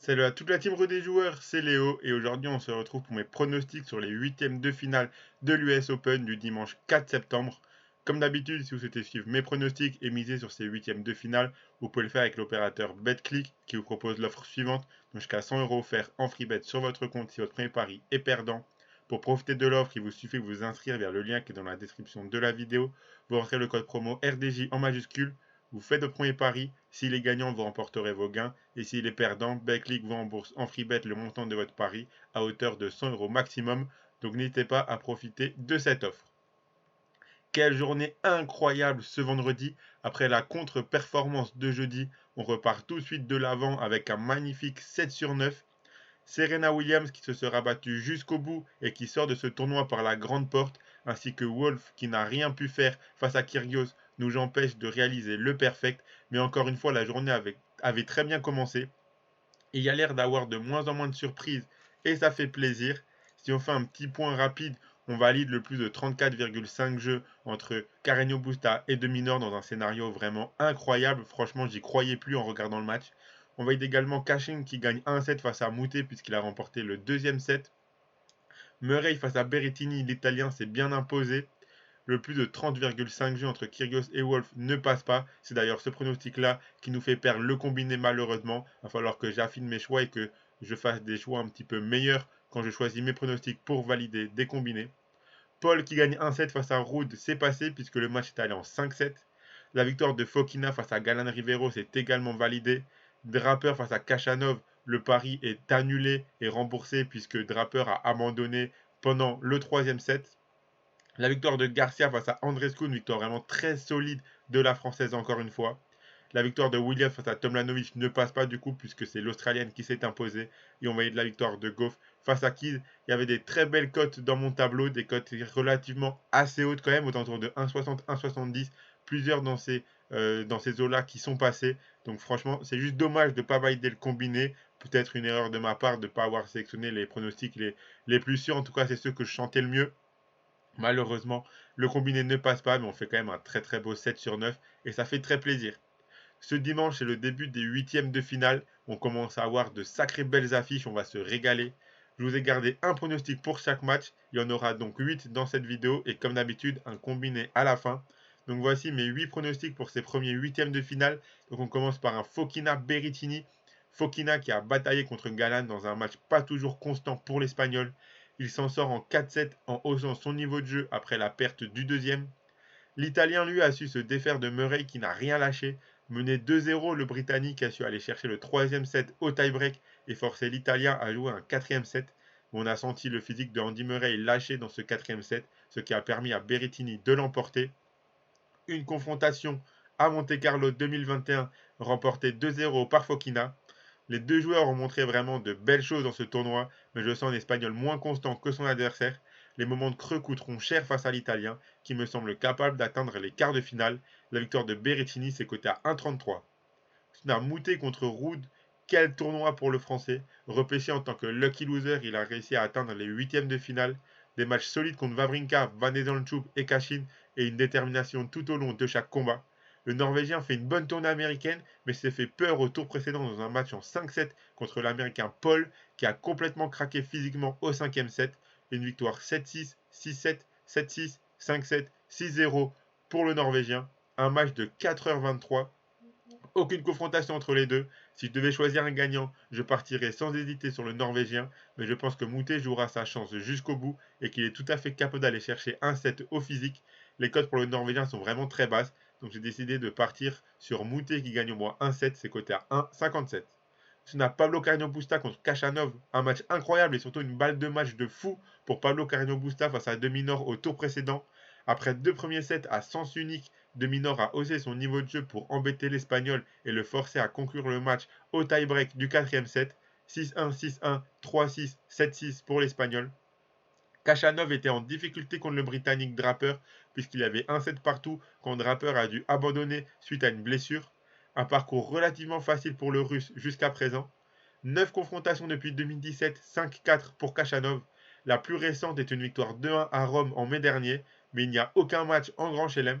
Salut à toute la team des joueurs, c'est Léo et aujourd'hui on se retrouve pour mes pronostics sur les huitièmes de finale de l'US Open du dimanche 4 septembre. Comme d'habitude, si vous souhaitez suivre mes pronostics et miser sur ces huitièmes de finale, vous pouvez le faire avec l'opérateur BetClick qui vous propose l'offre suivante, donc jusqu'à 100 € offerts en free bet sur votre compte si votre premier pari est perdant. Pour profiter de l'offre, il vous suffit de vous inscrire via le lien qui est dans la description de la vidéo. Vous rentrez le code promo RDJ en majuscule. Vous faites votre premier pari. S'il est gagnant, vous remporterez vos gains. Et s'il est perdant, BetClick vous rembourse en free bet le montant de votre pari à hauteur de 100 € maximum. Donc n'hésitez pas à profiter de cette offre. Quelle journée incroyable ce vendredi. Après la contre-performance de jeudi, on repart tout de suite de l'avant avec un magnifique 7 sur 9. Serena Williams qui se sera battue jusqu'au bout et qui sort de ce tournoi par la grande porte, ainsi que Wolf qui n'a rien pu faire face à Kyrgios, nous empêche de réaliser le perfect. Mais encore une fois, la journée avait très bien commencé. Il y a l'air d'avoir de moins en moins de surprises et ça fait plaisir. Si on fait un petit point rapide, on valide le plus de 34,5 jeux entre Carreño Busta et De Minaur dans un scénario vraiment incroyable. Franchement, j'y croyais plus en regardant le match. On valide également Cashing qui gagne 1-7 face à Moutet puisqu'il a remporté le deuxième set. Murray face à Berrettini, l'Italien s'est bien imposé. Le plus de 30,5 jeux entre Kyrgios et Wolf ne passe pas. C'est d'ailleurs ce pronostic-là qui nous fait perdre le combiné malheureusement. Il va falloir que j'affine mes choix et que je fasse des choix un petit peu meilleurs quand je choisis mes pronostics pour valider des combinés. Paul qui gagne 1-7 face à Ruud, c'est passé puisque le match est allé en 5-7. La victoire de Fokina face à Galan Rivero, c'est également validé. Draper face à Kachanov, le pari est annulé et remboursé puisque Draper a abandonné pendant le troisième set. La victoire de Garcia face à Andrescu, une victoire vraiment très solide de la Française encore une fois. La victoire de Williams face à Tomljanovic ne passe pas du coup puisque c'est l'Australienne qui s'est imposée. Et on voyait de la victoire de Goff face à Keys. Il y avait des très belles cotes dans mon tableau, des cotes relativement assez hautes quand même, autour de 1,60, 1,70. Plusieurs dans ces eaux-là qui sont passées. Donc franchement, c'est juste dommage de ne pas valider le combiné. Peut-être une erreur de ma part de ne pas avoir sélectionné les pronostics les plus sûrs. En tout cas, c'est ceux que je chantais le mieux. Malheureusement, le combiné ne passe pas, mais on fait quand même un très très beau 7 sur 9 et ça fait très plaisir. Ce dimanche, c'est le début des huitièmes de finale. On commence à avoir de sacrées belles affiches, on va se régaler. Je vous ai gardé un pronostic pour chaque match. Il y en aura donc 8 dans cette vidéo et comme d'habitude, un combiné à la fin. Donc voici mes 8 pronostics pour ces premiers huitièmes de finale. Donc on commence par un Fokina Berrettini. Fokina qui a bataillé contre Galan dans un match pas toujours constant pour l'Espagnol. Il s'en sort en 4-7 en haussant son niveau de jeu après la perte du deuxième. L'Italien, lui, a su se défaire de Murray qui n'a rien lâché. Mené 2-0, le Britannique a su aller chercher le troisième set au tie-break et forcer l'Italien à jouer un quatrième set. On a senti le physique de Andy Murray lâcher dans ce quatrième set, ce qui a permis à Berrettini de l'emporter. Une confrontation à Monte-Carlo 2021 remportée 2-0 par Fokina. Les deux joueurs ont montré vraiment de belles choses dans ce tournoi, mais je sens un Espagnol moins constant que son adversaire. Les moments de creux coûteront cher face à l'Italien, qui me semble capable d'atteindre les quarts de finale. La victoire de Berrettini s'est cotée à 1,33. On a Moutet contre Ruud. Quel tournoi pour le Français. Repêché en tant que lucky loser, il a réussi à atteindre les huitièmes de finale. Des matchs solides contre Wawrinka, Van Eselchuk et Kashin et une détermination tout au long de chaque combat. Le Norvégien fait une bonne tournée américaine, mais s'est fait peur au tour précédent dans un match en 5-7 contre l'Américain Paul, qui a complètement craqué physiquement au cinquième set. Une victoire 7-6, 6-7, 7-6, 5-7, 6-0 pour le Norvégien. Un match de 4h23. Aucune confrontation entre les deux. Si je devais choisir un gagnant, je partirais sans hésiter sur le Norvégien, mais je pense que Moutet jouera sa chance jusqu'au bout et qu'il est tout à fait capable d'aller chercher un set au physique. Les cotes pour le Norvégien sont vraiment très basses, donc j'ai décidé de partir sur Moutet qui gagne au moins un set, c'est coté à 1,57. On a Pablo Carreño Busta contre Kachanov, un match incroyable et surtout une balle de match de fou pour Pablo Carreño Busta face à De Minaur au tour précédent. Après deux premiers sets à sens unique, De Minaur a haussé son niveau de jeu pour embêter l'Espagnol et le forcer à conclure le match au tie-break du quatrième set. 6-1, 6-1, 3-6, 7-6 pour l'Espagnol. Kachanov était en difficulté contre le Britannique Draper puisqu'il y avait un set partout quand Draper a dû abandonner suite à une blessure. Un parcours relativement facile pour le Russe jusqu'à présent. 9 confrontations depuis 2017, 5-4 pour Kachanov. La plus récente est une victoire 2-1 à Rome en mai dernier, mais il n'y a aucun match en Grand Chelem.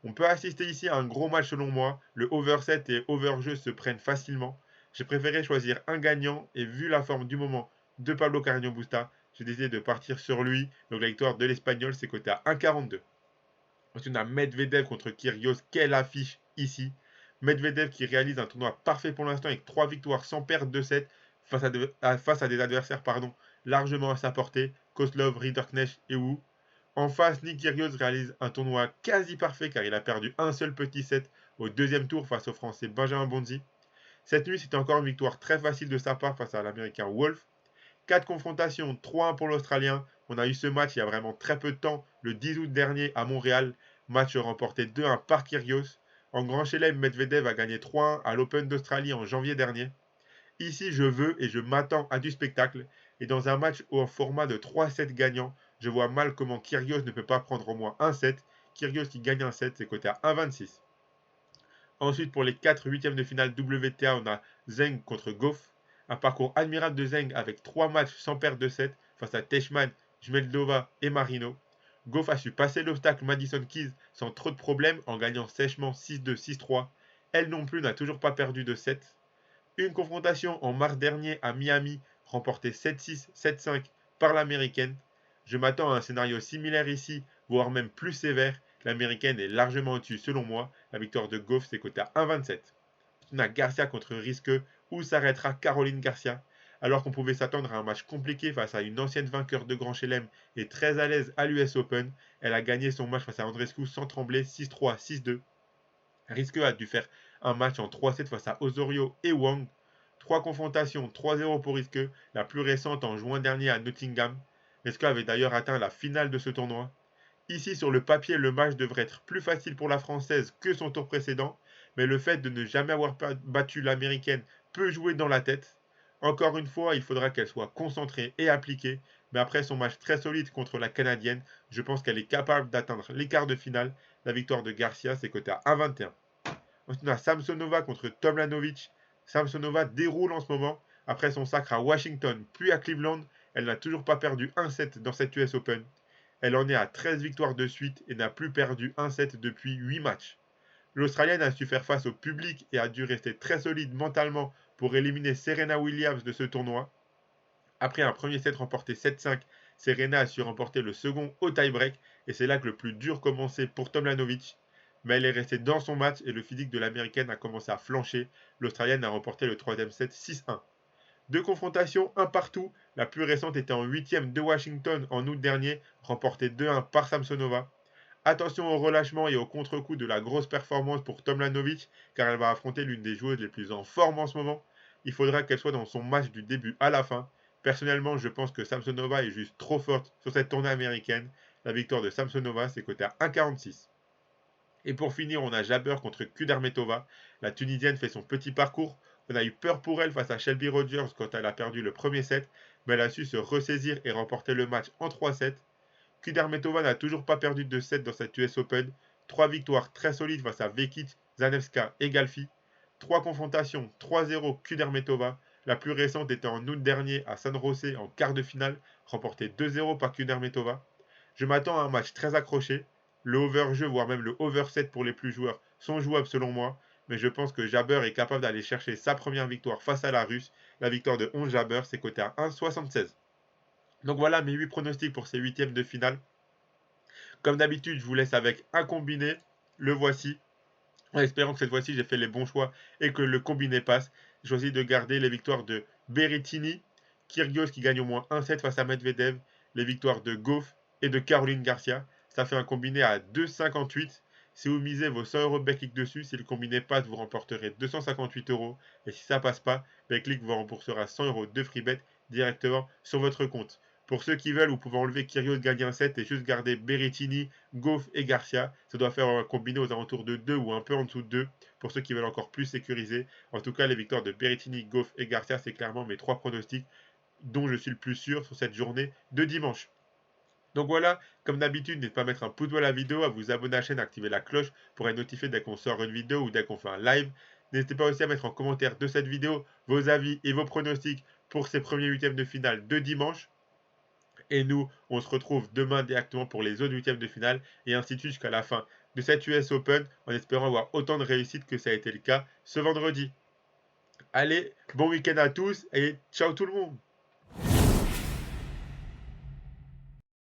On peut assister ici à un gros match selon moi. Le overset et overjeu se prennent facilement. J'ai préféré choisir un gagnant et vu la forme du moment de Pablo Carreño Busta, j'ai décidé de partir sur lui. Donc la victoire de l'Espagnol, c'est coté à 1,42. Ensuite, on a Medvedev contre Kyrgios. Quelle affiche ici. Medvedev qui réalise un tournoi parfait pour l'instant avec 3 victoires sans perdre de 7 face à des adversaires largement à sa portée. Kozlov, Rinderknecht et Wu. En face, Nick Kyrgios réalise un tournoi quasi parfait car il a perdu un seul petit set au deuxième tour face au Français Benjamin Bonzi. Cette nuit, c'était encore une victoire très facile de sa part face à l'Américain Wolf. 4 confrontations, 3-1 pour l'Australien. On a eu ce match il y a vraiment très peu de temps, le 10 août dernier à Montréal. Match remporté 2-1 par Kyrgios. En Grand Chelem, Medvedev a gagné 3-1 à l'Open d'Australie en janvier dernier. Ici, je veux et je m'attends à du spectacle. Et dans un match en format de 3-7 gagnants, je vois mal comment Kyrgios ne peut pas prendre au moins un set. Kyrgios qui gagne un set, c'est coté à 1,26. Ensuite, pour les 4 huitièmes de finale WTA, on a Zheng contre Goff. Un parcours admirable de Zheng avec 3 matchs sans perte de 7 face à Teichmann, Jmeldova et Marino. Goff a su passer l'obstacle Madison Keys sans trop de problèmes en gagnant sèchement 6-2, 6-3. Elle non plus n'a toujours pas perdu de 7. Une confrontation en mars dernier à Miami, remportée 7-6, 7-5 par l'américaine. Je m'attends à un scénario similaire ici, voire même plus sévère. L'américaine est largement au-dessus selon moi. La victoire de Goff c'est coté à 1,27. On a Garcia contre Risque, où s'arrêtera Caroline Garcia. Alors qu'on pouvait s'attendre à un match compliqué face à une ancienne vainqueur de Grand Chelem et très à l'aise à l'US Open, elle a gagné son match face à Andreescu sans trembler 6-3, 6-2. Risque a dû faire un match en 3-7 face à Osorio et Wang. 3 confrontations, 3-0 pour Risque, la plus récente en juin dernier à Nottingham. Risque avait d'ailleurs atteint la finale de ce tournoi. Ici, sur le papier, le match devrait être plus facile pour la Française que son tour précédent, mais le fait de ne jamais avoir battu l'Américaine peut jouer dans la tête. Encore une fois, il faudra qu'elle soit concentrée et appliquée, mais après son match très solide contre la Canadienne, je pense qu'elle est capable d'atteindre les quarts de finale. La victoire de Garcia, c'est coté à 1,21. Ensuite, on a Samsonova contre Tomljanovic. Samsonova déroule en ce moment. Après son sacre à Washington, puis à Cleveland, elle n'a toujours pas perdu un set dans cette US Open. Elle en est à 13 victoires de suite et n'a plus perdu un set depuis 8 matchs. L'Australienne a su faire face au public et a dû rester très solide mentalement pour éliminer Serena Williams de ce tournoi. Après un premier set remporté 7-5, Serena a su remporter le second au tie-break et c'est là que le plus dur commençait pour Tomljanovic. Mais elle est restée dans son match et le physique de l'américaine a commencé à flancher. L'Australienne a remporté le troisième set 6-1. Deux confrontations, un partout. La plus récente était en 8ème de Washington en août dernier, remportée 2-1 par Samsonova. Attention au relâchement et au contre-coup de la grosse performance pour Tomljanovic, car elle va affronter l'une des joueuses les plus en forme en ce moment. Il faudra qu'elle soit dans son match du début à la fin. Personnellement, je pense que Samsonova est juste trop forte sur cette tournée américaine. La victoire de Samsonova, c'est coté à 1,46. Et pour finir, on a Jabber contre Kudermetova. La Tunisienne fait son petit parcours. On a eu peur pour elle face à Shelby Rogers quand elle a perdu le premier set, mais elle a su se ressaisir et remporter le match en 3-7. Kudermetova n'a toujours pas perdu de set dans cette US Open. 3 victoires très solides face à Vekic, Zanevska et Galfi. 3 confrontations, 3-0 Kudermetova. La plus récente était en août dernier à San José en quart de finale, remportée 2-0 par Kudermetova. Je m'attends à un match très accroché. Le over-jeu, voire même le over-set pour les plus joueurs, sont jouables selon moi, mais je pense que Jabber est capable d'aller chercher sa première victoire face à la Russe. La victoire de 11 Jabber, c'est coté à 1,76. Donc voilà mes 8 pronostics pour ces huitièmes de finale. Comme d'habitude, je vous laisse avec un combiné. Le voici. En espérant que cette fois-ci, j'ai fait les bons choix et que le combiné passe. J'ai choisi de garder les victoires de Berrettini, Kyrgios qui gagne au moins un set face à Medvedev, les victoires de Goff et de Caroline Garcia. Ça fait un combiné à 2,58. Si vous misez vos 100 euros de Betclic dessus, si le combiné passe, vous remporterez 258 euros. Et si ça passe pas, Betclic vous remboursera 100 euros de free bet directement sur votre compte. Pour ceux qui veulent, vous pouvez enlever Kyrgios gagner un set et juste garder Berrettini, Goff et Garcia. Ça doit faire un combiné aux alentours de 2 ou un peu en dessous de 2 pour ceux qui veulent encore plus sécuriser. En tout cas, les victoires de Berrettini, Goff et Garcia, c'est clairement mes 3 pronostics dont je suis le plus sûr sur cette journée de dimanche. Donc voilà, comme d'habitude, n'hésitez pas à mettre un pouce bleu à la vidéo, à vous abonner à la chaîne, à activer la cloche pour être notifié dès qu'on sort une vidéo ou dès qu'on fait un live. N'hésitez pas aussi à mettre en commentaire de cette vidéo vos avis et vos pronostics pour ces premiers huitièmes de finale de dimanche. Et nous, on se retrouve demain directement pour les autres huitièmes de finale et ainsi de suite jusqu'à la fin de cette US Open en espérant avoir autant de réussite que ça a été le cas ce vendredi. Allez, bon week-end à tous et ciao tout le monde.